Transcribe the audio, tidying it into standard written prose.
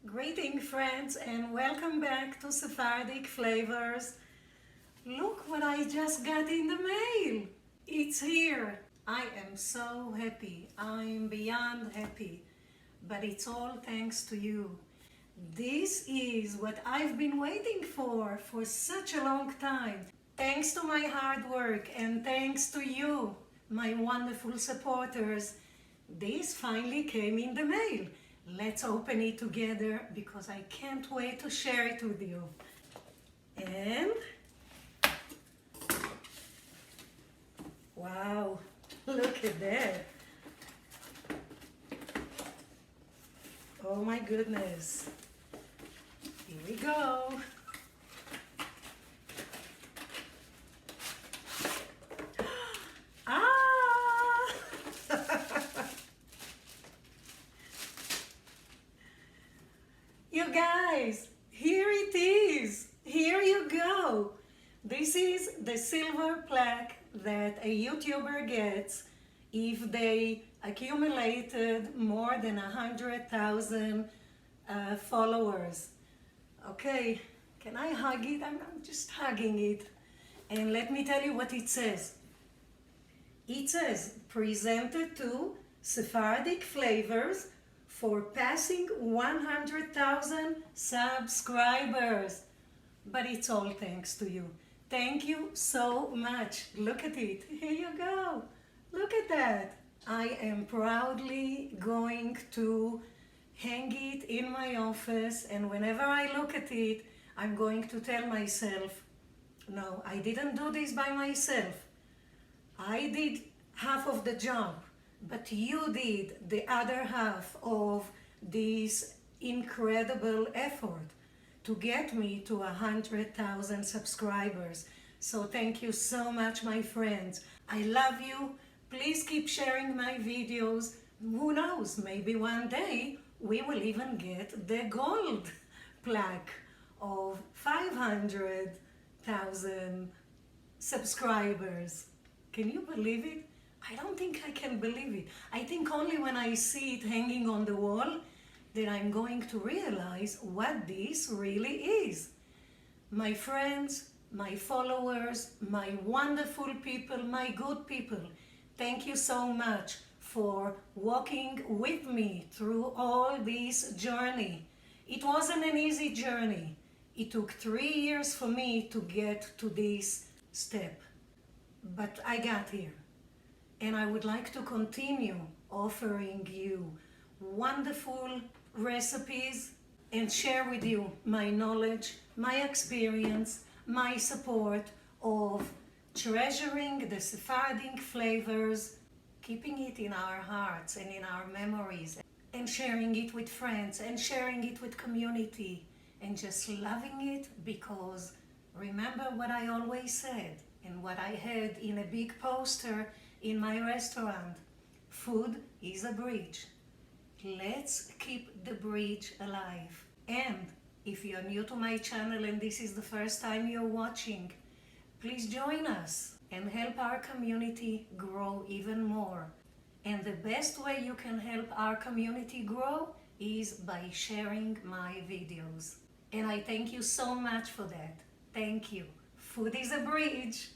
Greeting friends and welcome back to Sephardic Flavors. Look what I just got in the mail. It's here. I am so happy. I'm beyond happy. But it's all thanks to you. This is what I've been waiting for such a long time. Thanks to my hard work and thanks to you, my wonderful supporters, this finally came in the mail. Let's open it together because I can't wait to share it with you. And wow, look at that. Oh my goodness. Here we go. You guys, here it is. Here you go. This is the silver plaque that a YouTuber gets if they accumulated more than 100,000 followers. Okay, can I hug it? I'm just hugging it. And let me tell you what it says. It says, presented to Sephardic Flavors for passing 100,000 subscribers. But it's all thanks to you. Thank you so much. Look at it. Here you go. Look at that. I am proudly going to hang it in my office, and whenever I look at it, I'm going to tell myself, no, I didn't do this by myself. I did half of the job, but you did the other half of this incredible effort to get me to 100,000 subscribers. So thank you so much, my friends. I love you. Please keep sharing my videos. Who knows, maybe one day we will even get the gold plaque of 500,000 subscribers. Can you believe it? I don't think I can believe it. I think only when I see it hanging on the wall that I'm going to realize what this really is. My friends, my followers, my wonderful people, my good people, thank you so much for walking with me through all this journey. It wasn't an easy journey. It took 3 years for me to get to this step, but I got here. And I would like to continue offering you wonderful recipes and share with you my knowledge, my experience, my support of treasuring the Sephardic flavors, keeping it in our hearts and in our memories, and sharing it with friends and sharing it with community and just loving it because remember what I always said and what I had in a big poster in my restaurant. Food is a bridge. Let's keep the bridge alive. And if you're new to my channel and this is the first time you're watching, please join us and help our community grow even more. And the best way you can help our community grow is by sharing my videos. And I thank you so much for that. Thank you. Food is a bridge.